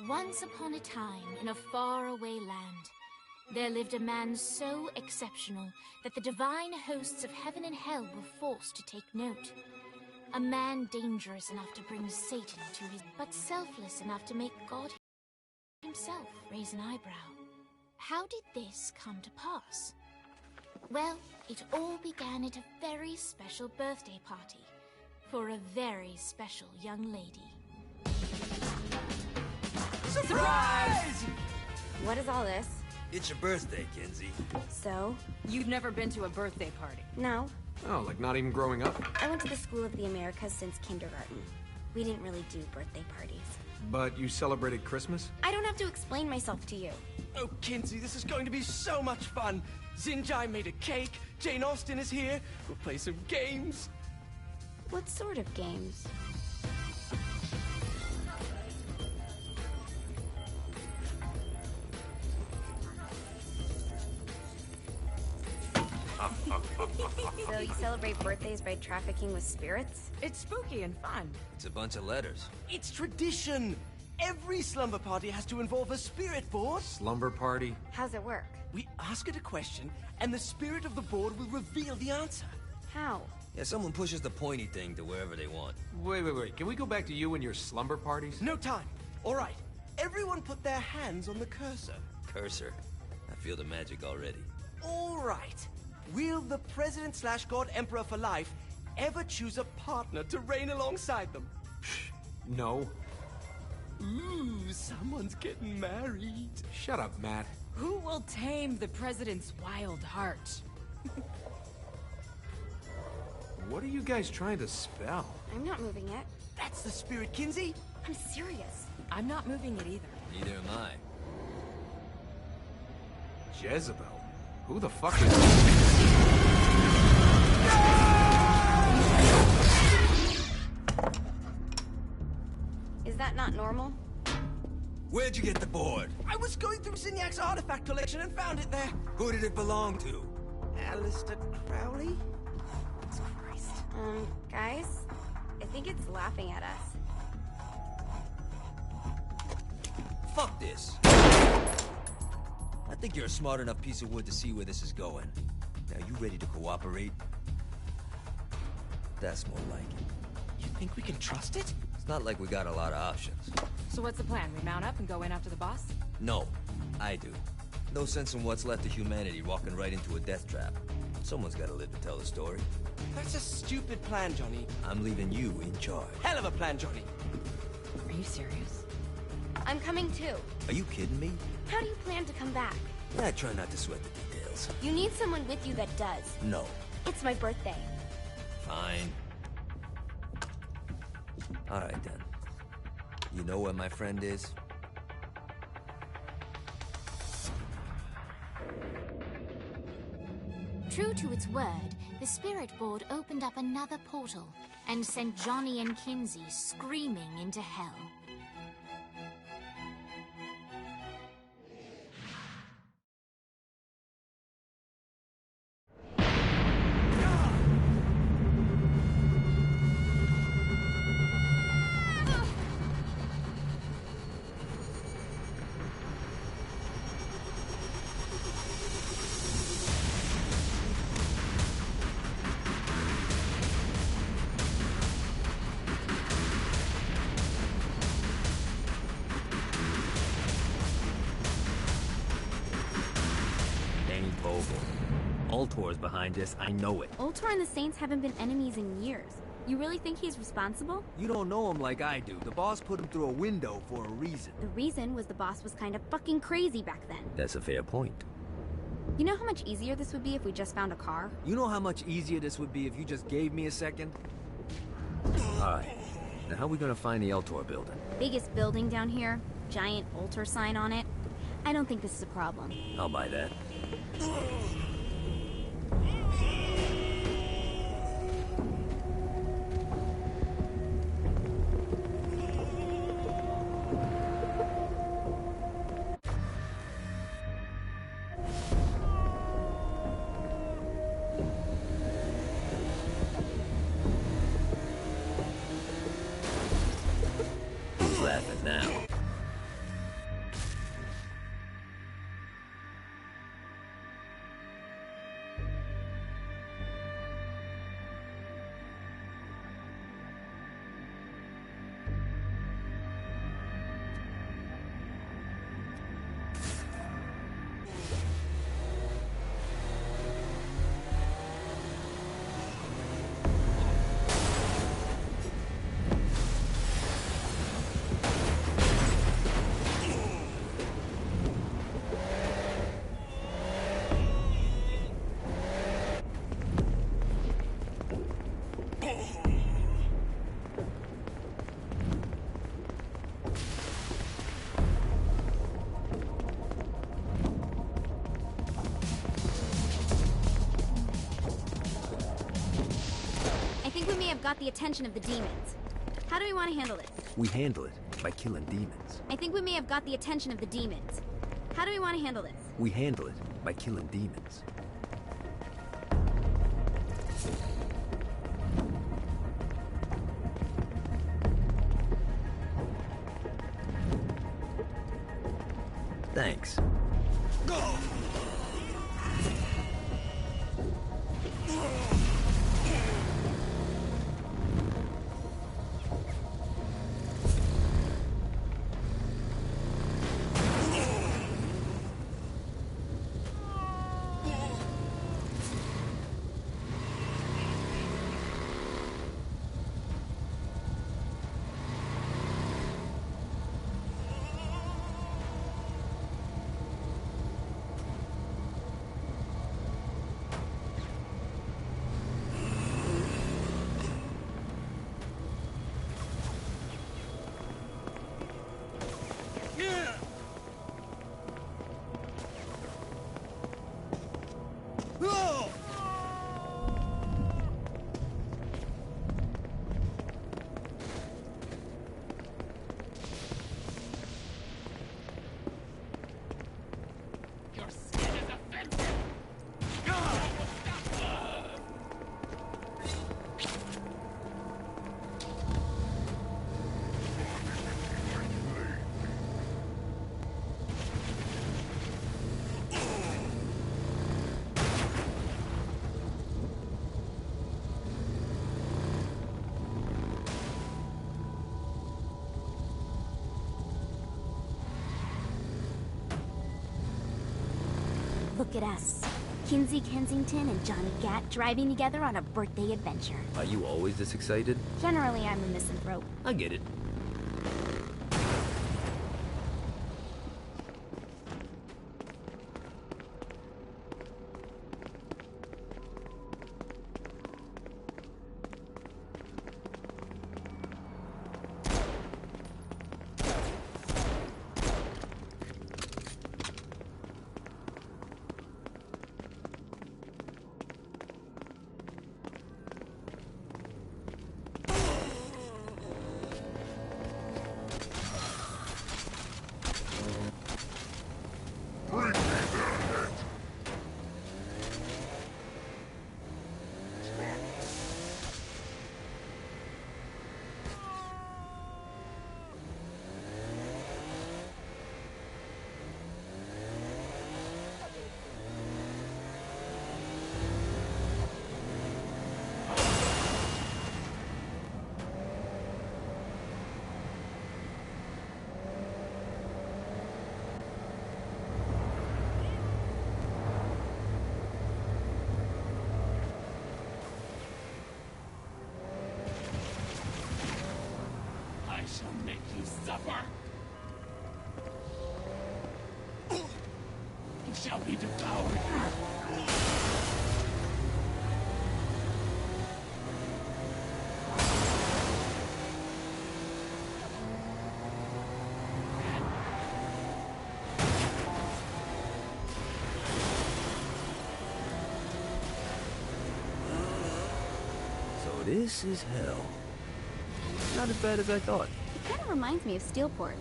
Once upon a time, in a faraway land, there lived a man so exceptional that the divine hosts of heaven and hell were forced to take note. A man dangerous enough to bring Satan to his, but selfless enough to make God himself raise an eyebrow. How did this come to pass? Well, it all began at a very special birthday party for a very special young lady. Surprise! What is all this? It's your birthday, Kinsey. So? You've never been to a birthday party? No. Oh, like not even growing up? I went to the School of the Americas since kindergarten. We didn't really do birthday parties. But you celebrated Christmas? I don't have to explain myself to you. Oh, Kinsey, this is going to be so much fun. Zinjai made a cake, Jane Austen is here, we'll play some games. What sort of games? So you celebrate birthdays by trafficking with spirits? It's spooky and fun. It's a bunch of letters. It's tradition. Every slumber party has to involve a spirit board. Slumber party? How's it work? We ask it a question, and the spirit of the board will reveal the answer. How? Yeah, someone pushes the pointy thing to wherever they want. Wait. Can we go back to you and your slumber parties? No time. All right. Everyone put their hands on the cursor. Cursor. I feel the magic already. All right. Will the President/God Emperor for life ever choose a partner to reign alongside them? No. Ooh, someone's getting married. Shut up, Matt. Who will tame the president's wild heart? What are you guys trying to spell? I'm not moving it. That's the spirit, Kinsey. I'm serious. I'm not moving it either. Neither am I. Jezebel? Who the fuck is... Is that not normal? Where'd you get the board? I was going through Zignac's artifact collection and found it there. Who did it belong to? Alistair Crowley? Christ. Guys? I think it's laughing at us. Fuck this. I think you're a smart enough piece of wood to see where this is going. Now, you ready to cooperate? That's more like it. You think we can trust it? It's not like we got a lot of options. So what's the plan? We mount up and go in after the boss? No, I do. No sense in what's left of humanity walking right into a death trap. Someone's gotta live to tell the story. That's a stupid plan, Johnny. I'm leaving you in charge. Hell of a plan, Johnny. Are you serious? I'm coming too. Are you kidding me? How do you plan to come back? Yeah, I try not to sweat the details. You need someone with you that does. No. It's my birthday. Fine. Alright then. You know where my friend is? True to its word, the spirit board opened up another portal and sent Johnny and Kinsey screaming into hell. Ultor's behind this, I know it. Ultor and the Saints haven't been enemies in years. You really think he's responsible? You don't know him like I do. The boss put him through a window for a reason. The reason was the boss was kind of fucking crazy back then. That's a fair point. You know how much easier this would be if we just found a car? You know how much easier this would be if you just gave me a second? Alright. Now how are we gonna find the Ultor building? Biggest building down here, giant Ultor sign on it. I don't think this is a problem. I'll buy that. Who's laughing now? got the attention of the demons. How do we want to handle this? We handle it by killing demons. I think we may have got the attention of the demons. How do we want to handle this? We handle it by killing demons. Thanks. Look at us. Kinsey Kensington and Johnny Gat driving together on a birthday adventure. Are you always this excited? Generally, I'm a misanthrope. I get it. Shall be devoured. So this is hell. Not as bad as I thought. It kind of reminds me of Steelport.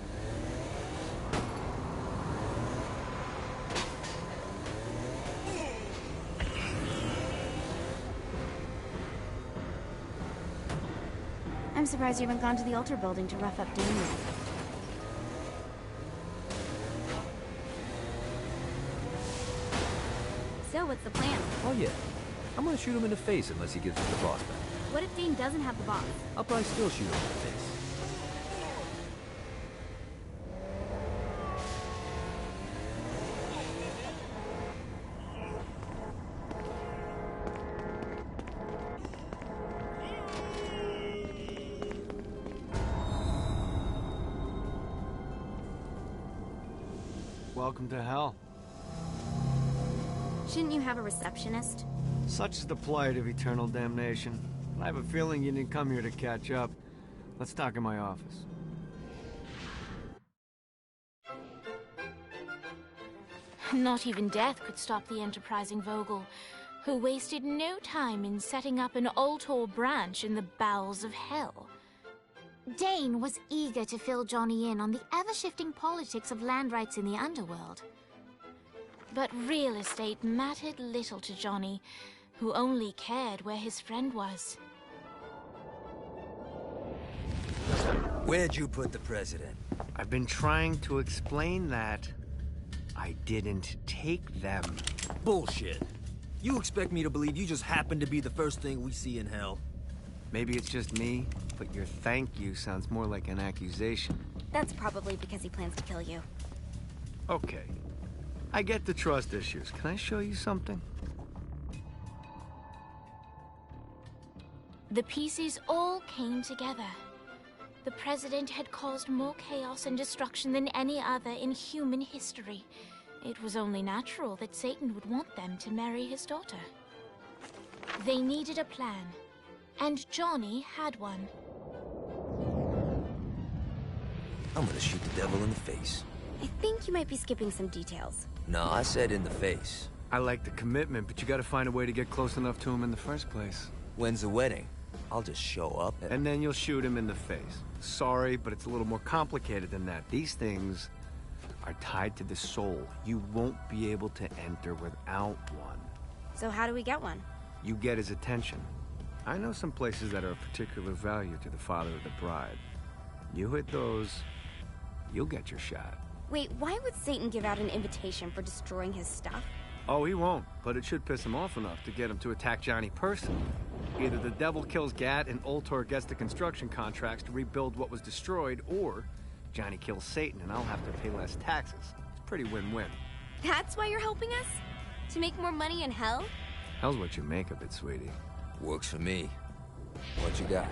I'm surprised you haven't gone to the altar building to rough up Damien. So, what's the plan? Oh yeah. I'm gonna shoot him in the face unless he gives us the boss back. What if Dane doesn't have the boss? I'll probably still shoot him in the face. Welcome to hell. Shouldn't you have a receptionist? Such is the plight of eternal damnation. I have a feeling you didn't come here to catch up. Let's talk in my office. Not even death could stop the enterprising Vogel. who wasted no time in setting up an Ultor branch in the bowels of hell. Dane was eager to fill Johnny in on the ever-shifting politics of land rights in the underworld. But real estate mattered little to Johnny, who only cared where his friend was. Where'd you put the president? I've been trying to explain that. I didn't take them. Bullshit. You expect me to believe you just happened to be the first thing we see in hell? Maybe it's just me, but your thank you sounds more like an accusation. That's probably because he plans to kill you. Okay. I get the trust issues. Can I show you something? The pieces all came together. The president had caused more chaos and destruction than any other in human history. It was only natural that Satan would want them to marry his daughter. They needed a plan, and Johnny had one. I'm gonna shoot the devil in the face. I think you might be skipping some details. No, I said in the face. I like the commitment, but you gotta find a way to get close enough to him in the first place. When's the wedding? I'll just show up and then you'll shoot him in the face. Sorry, but it's a little more complicated than that. These things are tied to the soul. You won't be able to enter without one. So how do we get one? You get his attention. I know some places that are of particular value to the father of the bride. You hit those, you'll get your shot. Wait, why would Satan give out an invitation for destroying his stuff? Oh, he won't, but it should piss him off enough to get him to attack Johnny personally. Either the devil kills Gat and Ultor gets the construction contracts to rebuild what was destroyed, or Johnny kills Satan and I'll have to pay less taxes. It's pretty win-win. That's why you're helping us? To make more money in hell? Hell's what you make of it, sweetie. Works for me. What you got?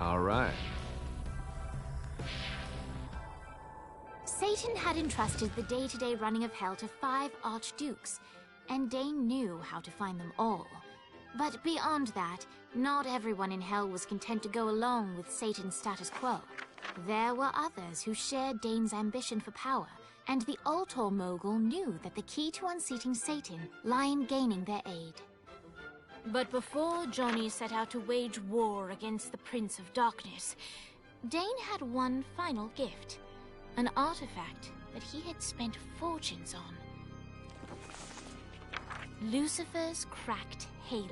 All right. Satan had entrusted the day-to-day running of hell to 5 archdukes, and Dane knew how to find them all. But beyond that, not everyone in hell was content to go along with Satan's status quo. There were others who shared Dane's ambition for power, and the Ultor mogul knew that the key to unseating Satan lay in gaining their aid. But before Johnny set out to wage war against the Prince of Darkness, Dane had one final gift, an artifact that he had spent fortunes on. Lucifer's cracked halo.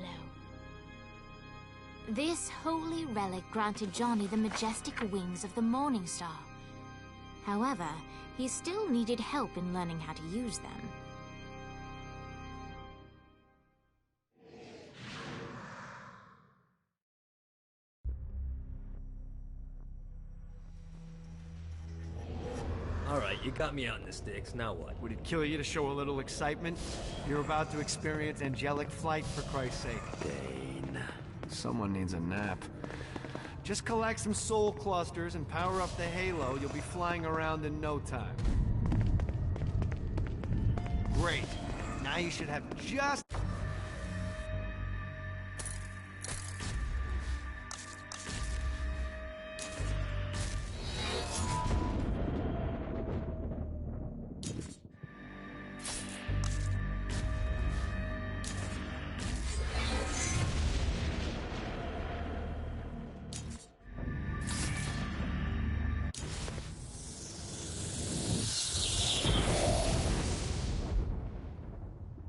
This holy relic granted Johnny the majestic wings of the Morning Star. However, he still needed help in learning how to use them. Alright, you got me out in the sticks, now what? Would it kill you to show a little excitement? You're about to experience angelic flight, for Christ's sake. Dane. Someone needs a nap. Just collect some soul clusters and power up the halo. You'll be flying around in no time. Great. Now you should have just...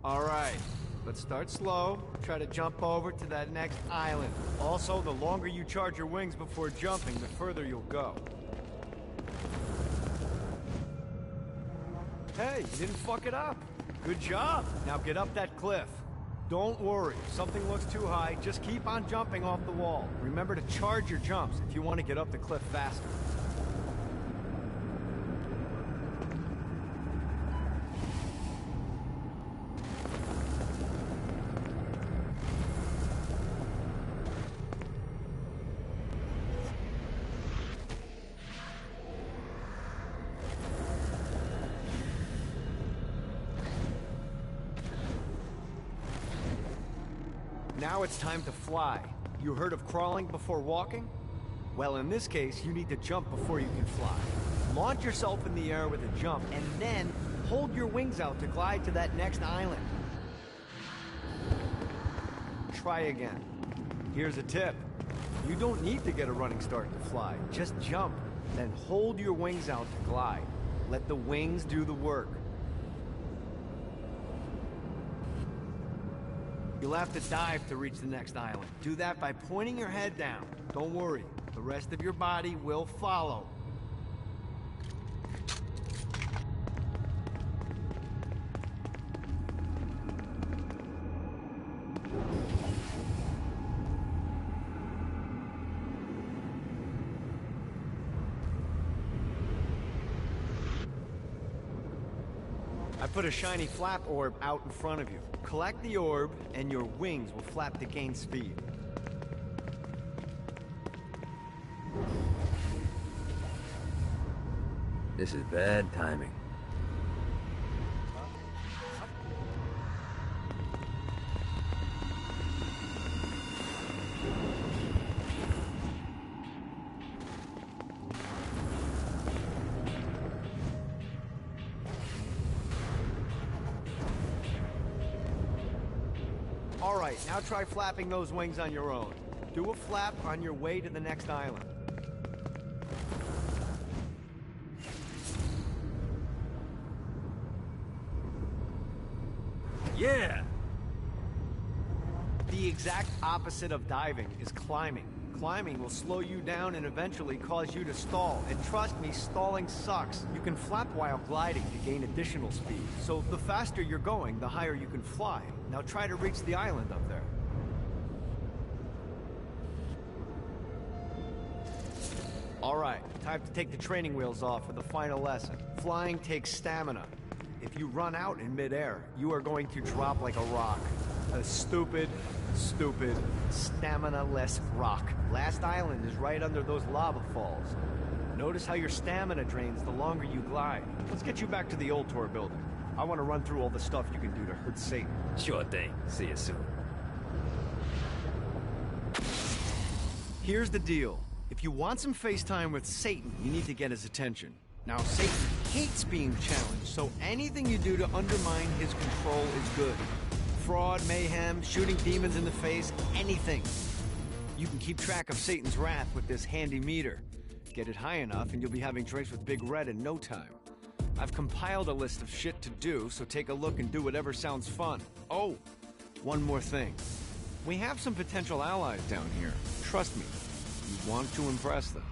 Alright, let's start slow. Try to jump over to that next island. Also, the longer you charge your wings before jumping, the further you'll go. Hey, you didn't fuck it up. Good job. Now get up that cliff. Don't worry, if something looks too high, just keep on jumping off the wall. Remember to charge your jumps if you want to get up the cliff faster. Now it's time to fly. You heard of crawling before walking? Well, in this case, you need to jump before you can fly. Launch yourself in the air with a jump, and then hold your wings out to glide to that next island. try again. Here's a tip. You don't need to get a running start to fly. Just jump, then hold your wings out to glide. Let the wings do the work. You'll have to dive to reach the next island. Do that by pointing your head down. Don't worry, the rest of your body will follow. I put a shiny flap orb out in front of you. Collect the orb, and your wings will flap to gain speed. This is bad timing. All right, now try flapping those wings on your own. Do a flap on your way to the next island. Yeah! The exact opposite of diving is climbing. Climbing will slow you down and eventually cause you to stall. And trust me, stalling sucks. You can flap while gliding to gain additional speed. So the faster you're going, the higher you can fly. Now try to reach the island up there. All right, time to take the training wheels off for the final lesson. Flying takes stamina. If you run out in midair, you are going to drop like a rock. A stupid, stamina-less rock. Last island is right under those lava falls. Notice how your stamina drains the longer you glide. Let's get you back to the old tour building. I want to run through all the stuff you can do to hurt Satan. Sure thing. See you soon. Here's the deal. If you want some FaceTime with Satan, you need to get his attention. Now, Satan hates being challenged, so anything you do to undermine his control is good. Fraud, mayhem, shooting demons in the face, anything. You can keep track of Satan's wrath with this handy meter. Get it high enough and you'll be having drinks with Big Red in no time. I've compiled a list of shit to do, so take a look and do whatever sounds fun. Oh, one more thing. We have some potential allies down here. Trust me, you want to impress them.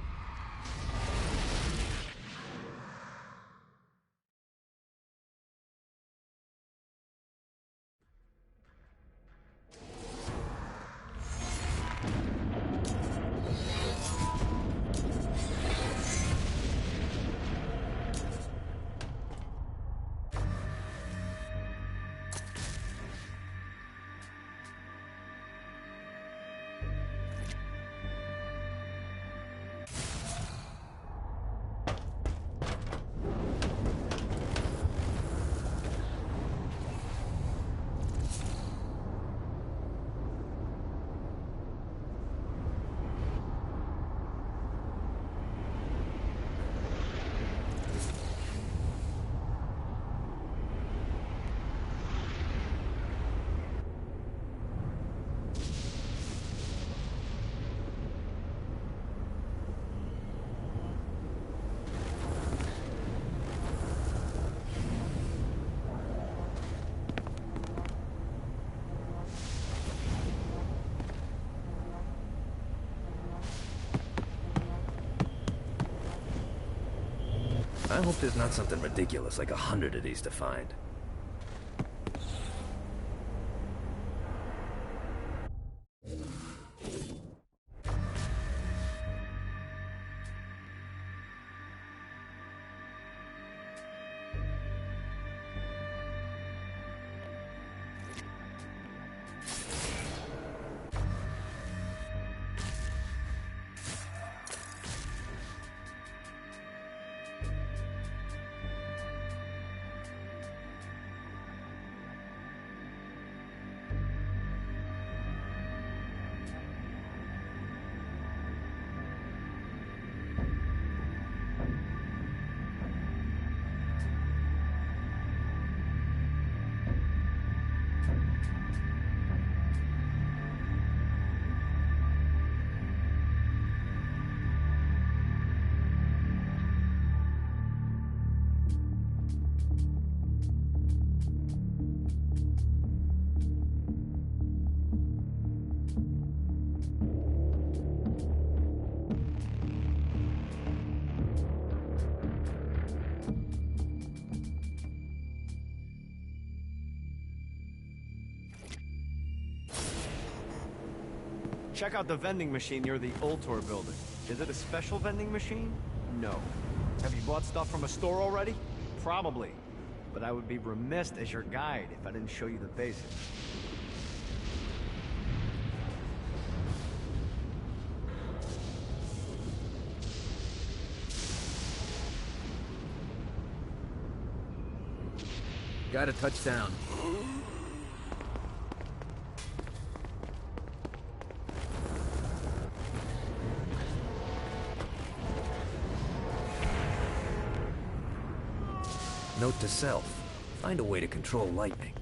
I hope there's not something ridiculous like 100 of these to find. Check out the vending machine near the Ultor building. Is it a special vending machine? No. Have you bought stuff from a store already? Probably. But I would be remiss as your guide if I didn't show you the basics. Got a touchdown. Note to self, find a way to control lightning.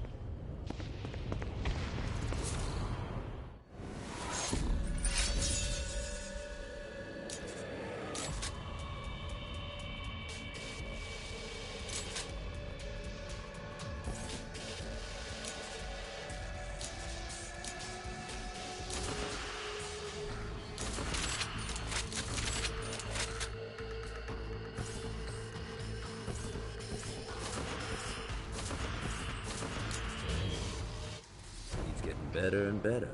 Better and better.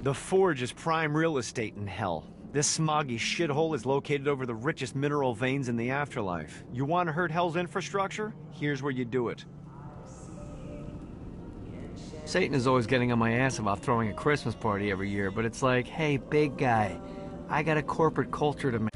The Forge is prime real estate in hell. This smoggy shithole is located over the richest mineral veins in the afterlife. You want to hurt Hell's infrastructure? Here's where you do it. Satan is always getting on my ass about throwing a Christmas party every year, but it's like, hey, big guy, I got a corporate culture to maintain.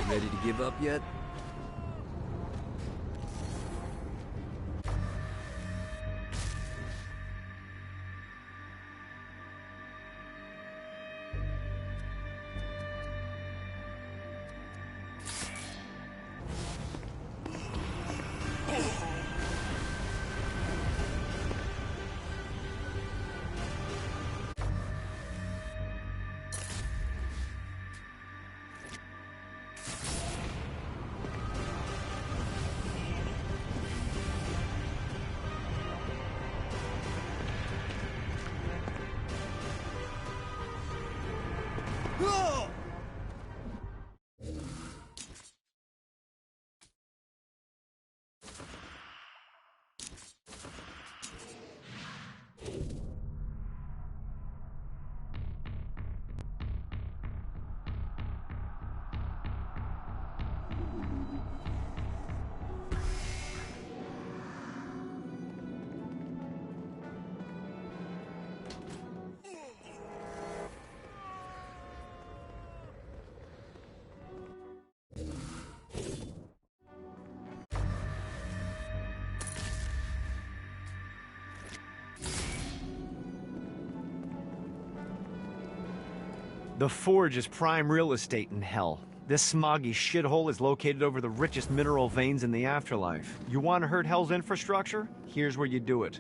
Ready to give up yet? The Forge is prime real estate in hell. This smoggy shithole is located over the richest mineral veins in the afterlife. You want to hurt Hell's infrastructure? Here's where you do it.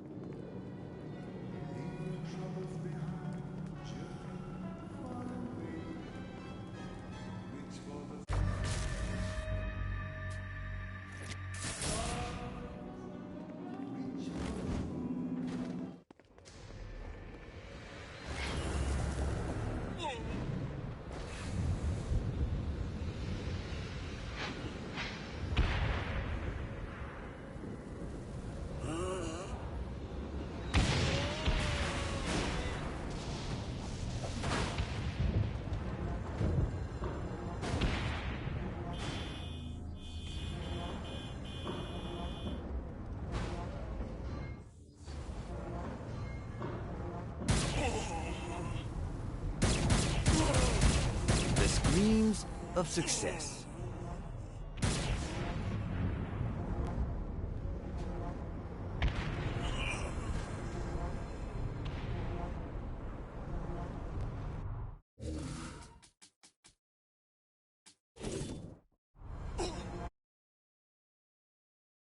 The screams of success.